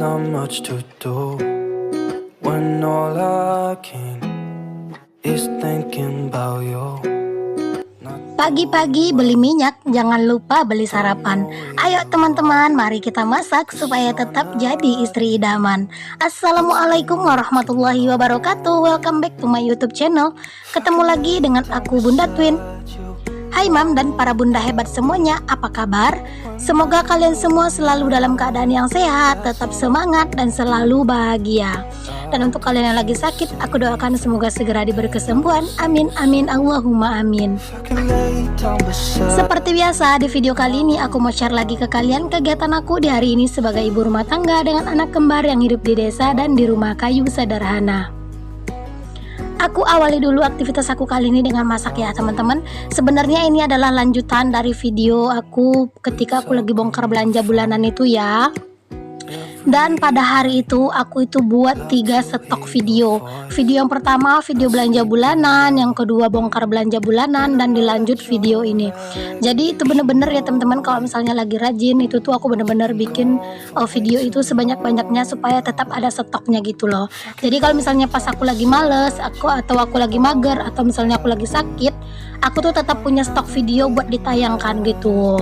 not much to do when all I can is thinking about you. Pagi-pagi beli minyak, jangan lupa beli sarapan. Ayo teman-teman, mari kita masak supaya tetap jadi istri idaman. Assalamualaikum warahmatullahi wabarakatuh. Welcome back to my YouTube channel. Ketemu lagi dengan aku Bunda Twin. Hai Mam dan para bunda hebat semuanya, apa kabar? Semoga kalian semua selalu dalam keadaan yang sehat, tetap semangat dan selalu bahagia. Dan untuk kalian yang lagi sakit, aku doakan semoga segera diberi kesembuhan. Amin amin Allahumma amin. Seperti biasa, di video kali ini aku mau share lagi ke kalian kegiatan aku di hari ini sebagai ibu rumah tangga dengan anak kembar yang hidup di desa dan di rumah kayu sederhana. Aku awali dulu aktivitas aku kali ini dengan masak ya teman-teman. Sebenarnya ini adalah lanjutan dari video aku ketika aku lagi bongkar belanja bulanan itu ya. Dan pada hari itu aku itu buat 3 stok video. Video yang pertama video belanja bulanan, yang kedua bongkar belanja bulanan, dan dilanjut video ini. Jadi itu bener-bener ya teman-teman, kalau misalnya lagi rajin itu tuh aku bener-bener bikin video itu sebanyak-banyaknya supaya tetap ada stoknya gitu loh. Jadi kalau misalnya pas aku lagi males, atau aku lagi mager, atau misalnya aku lagi sakit, aku tuh tetap punya stok video buat ditayangkan gitu.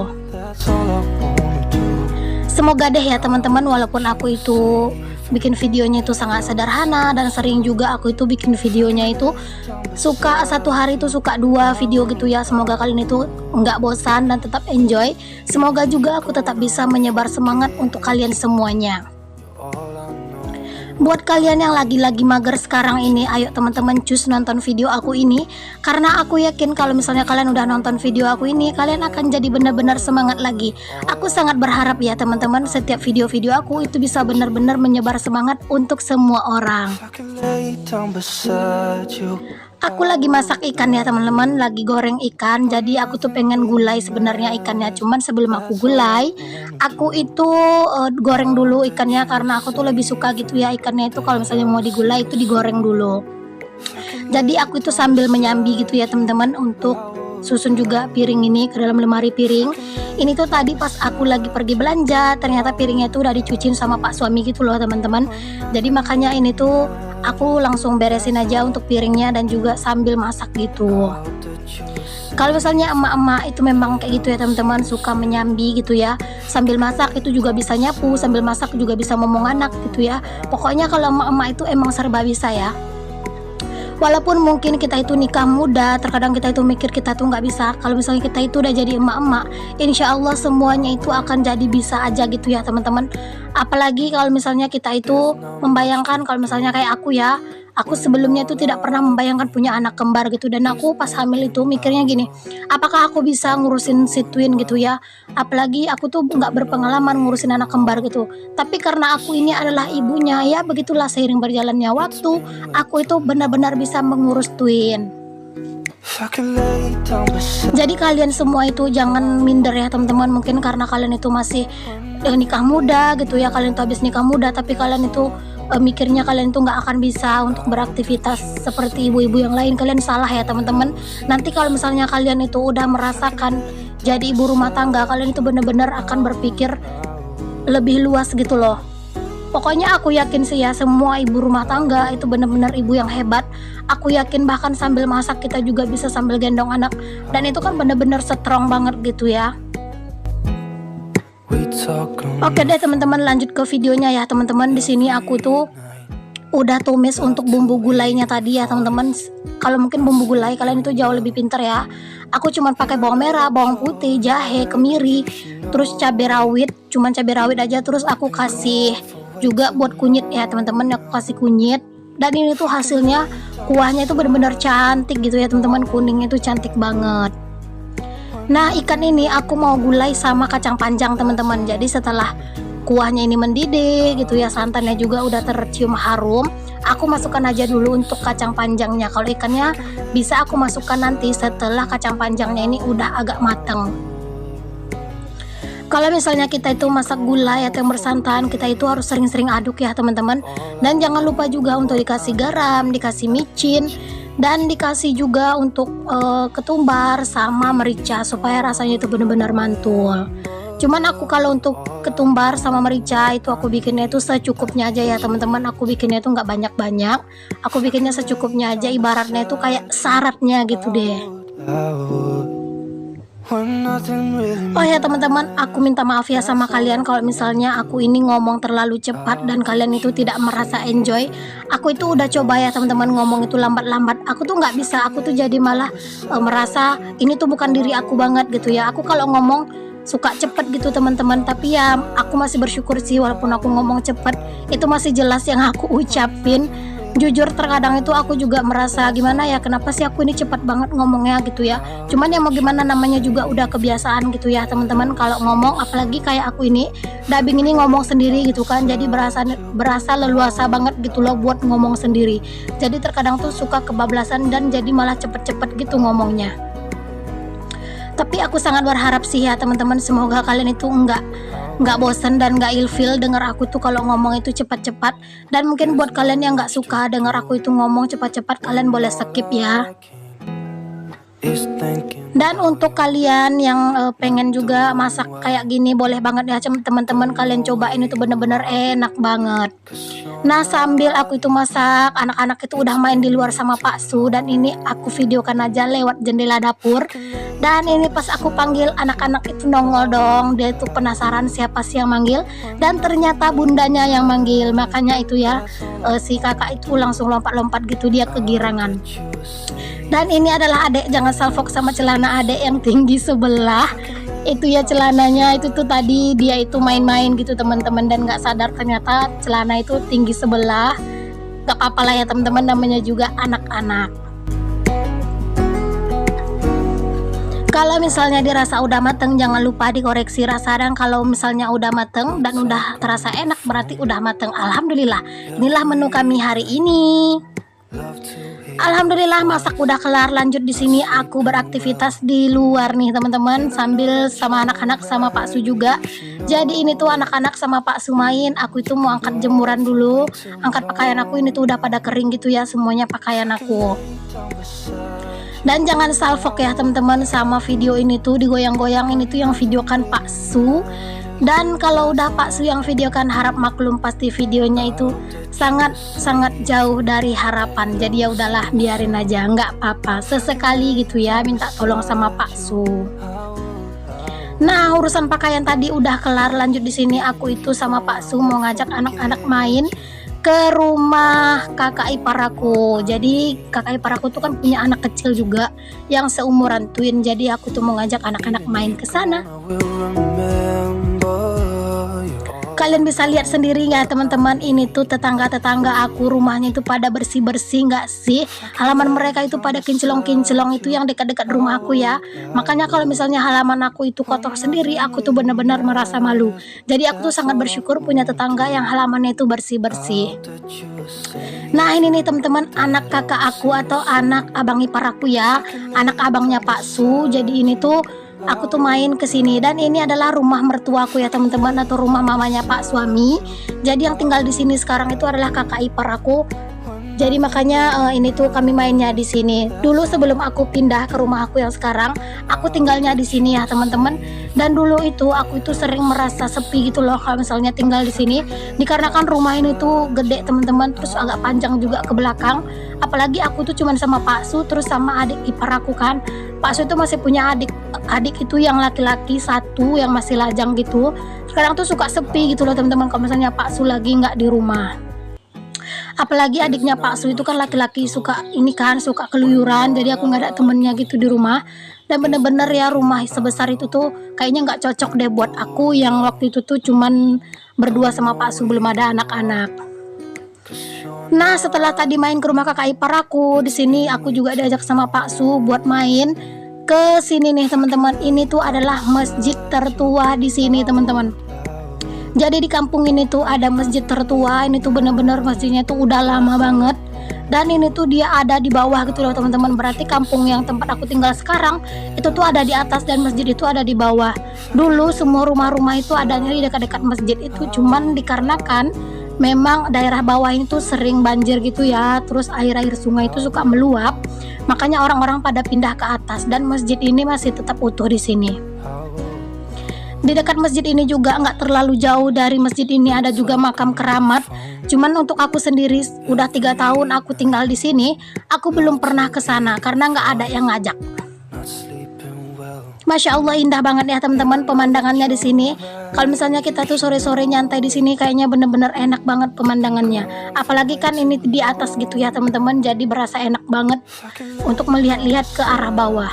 Semoga deh ya teman-teman, walaupun aku itu bikin videonya itu sangat sederhana dan sering juga aku itu bikin videonya itu suka satu hari itu suka 2 video gitu ya. Semoga kalian itu nggak bosan dan tetap enjoy. Semoga juga aku tetap bisa menyebar semangat untuk kalian semuanya. Buat kalian yang lagi-lagi mager sekarang ini, ayo teman-teman cus nonton video aku ini. Karena aku yakin kalau misalnya kalian udah nonton video aku ini, kalian akan jadi benar-benar semangat lagi. Aku sangat berharap ya teman-teman, setiap video-video aku itu bisa benar-benar menyebar semangat untuk semua orang. Aku lagi masak ikan ya teman-teman, lagi goreng ikan. Jadi aku tuh pengen gulai sebenarnya ikannya. Cuman sebelum aku gulai, aku itu goreng dulu ikannya. Karena aku tuh lebih suka gitu ya ikannya itu kalau misalnya mau digulai itu digoreng dulu. Jadi aku itu sambil menyambi gitu ya teman-teman, untuk susun juga piring ini ke dalam lemari piring. Ini tuh tadi pas aku lagi pergi belanja, ternyata piringnya itu udah dicuciin sama pak suami gitu loh teman-teman. Jadi makanya ini tuh aku langsung beresin aja untuk piringnya dan juga sambil masak gitu. Kalau misalnya emak-emak itu memang kayak gitu ya teman-teman, suka menyambi gitu ya, sambil masak itu juga bisa nyapu, sambil masak juga bisa ngomong anak gitu ya. Pokoknya kalau emak-emak itu emang serba bisa ya. Walaupun mungkin kita itu nikah muda, terkadang kita itu mikir kita tuh nggak bisa. Kalau misalnya kita itu udah jadi emak-emak, insya Allah semuanya itu akan jadi bisa aja gitu ya teman-teman. Apalagi kalau misalnya kita itu membayangkan, kalau misalnya kayak aku ya, aku sebelumnya itu tidak pernah membayangkan punya anak kembar gitu. Dan aku pas hamil itu mikirnya gini, apakah aku bisa ngurusin si twin gitu ya. Apalagi aku tuh nggak berpengalaman ngurusin anak kembar gitu. Tapi karena aku ini adalah ibunya, ya begitulah seiring berjalannya waktu, aku itu benar-benar bisa mengurus twin. Jadi kalian semua itu jangan minder ya teman-teman. Mungkin karena kalian itu masih nikah muda gitu ya, kalian tuh habis nikah muda, tapi kalian itu mikirnya kalian tuh nggak akan bisa untuk beraktivitas seperti ibu-ibu yang lain. Kalian salah ya teman-teman. Nanti kalau misalnya kalian itu udah merasakan jadi ibu rumah tangga, kalian itu benar-benar akan berpikir lebih luas gitu loh. Pokoknya aku yakin sih ya, semua ibu rumah tangga itu benar-benar ibu yang hebat. Aku yakin bahkan sambil masak kita juga bisa sambil gendong anak, dan itu kan benar-benar strong banget gitu ya. Oke deh teman-teman, lanjut ke videonya ya teman-teman. Di sini aku tuh udah tumis untuk bumbu gulainya tadi ya teman-teman. Kalau mungkin bumbu gulai kalian itu jauh lebih pintar ya. Aku cuman pakai bawang merah, bawang putih, jahe, kemiri, terus cabai rawit, cuman cabai rawit aja. Terus aku kasih juga buat kunyit ya teman-teman, aku kasih kunyit. Dan ini tuh hasilnya kuahnya itu benar-benar cantik gitu ya teman-teman, kuningnya itu cantik banget. Nah ikan ini aku mau gulai sama kacang panjang teman-teman. Jadi setelah kuahnya ini mendidih gitu ya, santannya juga udah tercium harum, aku masukkan aja dulu untuk kacang panjangnya. Kalau ikannya bisa aku masukkan nanti setelah kacang panjangnya ini udah agak mateng. Kalau misalnya kita itu masak gulai atau yang bersantan, kita itu harus sering-sering aduk ya teman-teman. Dan jangan lupa juga untuk dikasih garam, dikasih micin, dan dikasih juga untuk ketumbar sama merica supaya rasanya itu benar-benar mantul. Cuman aku kalau untuk ketumbar sama merica itu aku bikinnya itu secukupnya aja ya teman-teman. Aku bikinnya itu nggak banyak-banyak, aku bikinnya secukupnya aja, ibaratnya itu kayak syaratnya gitu deh. Oh ya teman-teman, aku minta maaf ya sama kalian kalau misalnya aku ini ngomong terlalu cepat dan kalian itu tidak merasa enjoy. Aku itu udah coba ya teman-teman ngomong itu lambat-lambat, aku tuh nggak bisa, aku tuh jadi malah merasa ini tuh bukan diri aku banget gitu ya. Aku kalau ngomong suka cepet gitu teman-teman, tapi ya aku masih bersyukur sih walaupun aku ngomong cepet itu masih jelas yang aku ucapin. Jujur terkadang itu aku juga merasa gimana ya, kenapa sih aku ini cepat banget ngomongnya gitu ya. Cuman ya mau gimana, namanya juga udah kebiasaan gitu ya teman-teman kalau ngomong, apalagi kayak aku ini dubbing ini ngomong sendiri gitu kan, jadi berasa leluasa banget gitu loh buat ngomong sendiri. Jadi terkadang tuh suka kebablasan dan jadi malah cepet-cepet gitu ngomongnya. Tapi aku sangat berharap sih ya teman-teman, semoga kalian itu nggak bosan dan nggak ilfil dengar aku tuh kalau ngomong itu cepat-cepat. Dan mungkin buat kalian yang nggak suka dengar aku itu ngomong cepat-cepat, kalian boleh skip ya. Dan untuk kalian yang pengen juga masak kayak gini, boleh banget ya teman-teman, kalian cobain itu bener-bener enak banget. Nah sambil aku itu masak, anak-anak itu udah main di luar sama Pak Su, dan ini aku videokan aja lewat jendela dapur. Dan ini pas aku panggil, anak-anak itu nongol dong, dia itu penasaran siapa sih yang manggil, dan ternyata bundanya yang manggil. Makanya itu ya si kakak itu langsung lompat-lompat gitu, dia kegirangan. Dan ini adalah adek, jangan salfok sama celana adek yang tinggi sebelah. Itu ya celananya itu tuh tadi dia itu main-main gitu teman-teman, dan nggak sadar ternyata celana itu tinggi sebelah. Gak apa-apa lah ya teman-teman, namanya juga anak-anak. Kalau misalnya dirasa udah mateng, jangan lupa dikoreksi rasa, dan kalau misalnya udah mateng dan udah terasa enak berarti udah mateng. Alhamdulillah, inilah menu kami hari ini. Alhamdulillah masak udah kelar, lanjut di sini aku beraktivitas di luar nih teman-teman, sambil sama anak-anak sama Pak Su juga. Jadi ini tuh anak-anak sama Pak Su main, aku itu mau angkat jemuran dulu, angkat pakaian aku ini tuh udah pada kering gitu ya semuanya pakaian aku. Dan jangan salfok ya teman-teman sama video ini tuh digoyang-goyang, ini tuh yang videokan Pak Su. Dan kalau udah Pak Su yang videokan, harap maklum pasti videonya itu sangat jauh dari harapan. Jadi ya udahlah, biarin aja, nggak apa-apa. Sesekali gitu ya minta tolong sama Pak Su. Nah urusan pakaian tadi udah kelar, lanjut di sini aku itu sama Pak Su mau ngajak anak-anak main ke rumah kakak ipar aku. Jadi kakak ipar aku tuh kan punya anak kecil juga yang seumuran twin. Jadi aku tuh mau ngajak anak-anak main ke sana. Kalian bisa lihat sendiri ya teman-teman, ini tuh tetangga-tetangga aku rumahnya itu pada bersih-bersih nggak sih? Halaman mereka itu pada kinclong-kinclong, itu yang dekat-dekat rumah aku ya. Makanya kalau misalnya halaman aku itu kotor sendiri, aku tuh benar-benar merasa malu. Jadi aku tuh sangat bersyukur punya tetangga yang halamannya itu bersih-bersih. Nah ini nih teman-teman, anak kakak aku atau anak abang ipar aku ya, anak abangnya Pak Su. Jadi ini tuh aku tuh main ke sini, dan ini adalah rumah mertuaku ya teman-teman, atau rumah mamanya Pak suami. Jadi yang tinggal di sini sekarang itu adalah kakak ipar aku. Jadi makanya ini tuh kami mainnya di sini. Dulu sebelum aku pindah ke rumah aku yang sekarang, aku tinggalnya di sini ya teman-teman. Dan dulu itu aku itu sering merasa sepi gitu loh kalau misalnya tinggal di sini, dikarenakan rumah ini tuh gede teman-teman, terus agak panjang juga ke belakang. Apalagi aku tuh cuman sama Pak Su terus sama adik ipar aku kan. Pak Su itu masih punya adik itu yang laki-laki satu yang masih lajang gitu. Sekarang tuh suka sepi gitu loh teman-teman kalau misalnya Pak Su lagi nggak di rumah. Apalagi adiknya Pak Su itu kan laki-laki, suka ini kan, suka keluyuran. Jadi aku nggak ada temennya gitu di rumah. Dan bener-bener ya rumah sebesar itu tuh kayaknya nggak cocok deh buat aku yang waktu itu tuh cuman berdua sama Pak Su, belum ada anak-anak. Nah setelah tadi main ke rumah kakak ipar aku, di sini aku juga diajak sama Pak Su buat main ke sini nih teman-teman. Ini tuh adalah masjid tertua di sini teman-teman. Jadi di kampung ini tuh ada masjid tertua. Ini tuh bener-bener masjidnya tuh udah lama banget. Dan ini tuh dia ada di bawah gitu loh teman-teman. Berarti kampung yang tempat aku tinggal sekarang itu tuh ada di atas dan masjid itu ada di bawah. Dulu semua rumah-rumah itu adanya di dekat-dekat masjid itu, cuman dikarenakan memang daerah bawah ini tuh sering banjir gitu ya. Terus air-air sungai itu suka meluap. Makanya orang-orang pada pindah ke atas, dan masjid ini masih tetap utuh di sini. Di dekat masjid ini juga nggak terlalu jauh dari masjid ini ada juga makam keramat. Cuman untuk aku sendiri udah 3 tahun aku tinggal di sini, aku belum pernah ke sana karena nggak ada yang ngajak. Masya Allah indah banget ya teman-teman pemandangannya di sini. Kalau misalnya kita tuh sore-sore nyantai di sini kayaknya bener-bener enak banget pemandangannya. Apalagi kan ini di atas gitu ya teman-teman, jadi berasa enak banget untuk melihat-lihat ke arah bawah.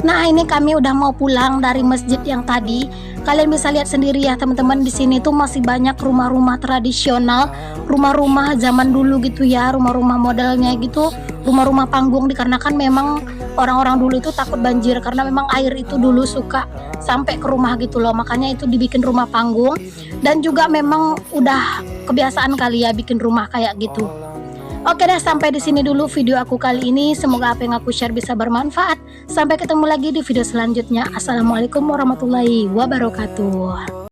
Nah ini kami udah mau pulang dari masjid yang tadi. Kalian bisa lihat sendiri ya teman-teman, di sini tuh masih banyak rumah-rumah tradisional, rumah-rumah zaman dulu gitu ya, rumah-rumah modelnya gitu, rumah-rumah panggung, dikarenakan memang orang-orang dulu itu takut banjir karena memang air itu dulu suka sampai ke rumah gitu loh, makanya itu dibikin rumah panggung. Dan juga memang udah kebiasaan kali ya bikin rumah kayak gitu. Oke deh, sampai di sini dulu video aku kali ini. Semoga apa yang aku share bisa bermanfaat. Sampai ketemu lagi di video selanjutnya. Assalamualaikum warahmatullahi wabarakatuh.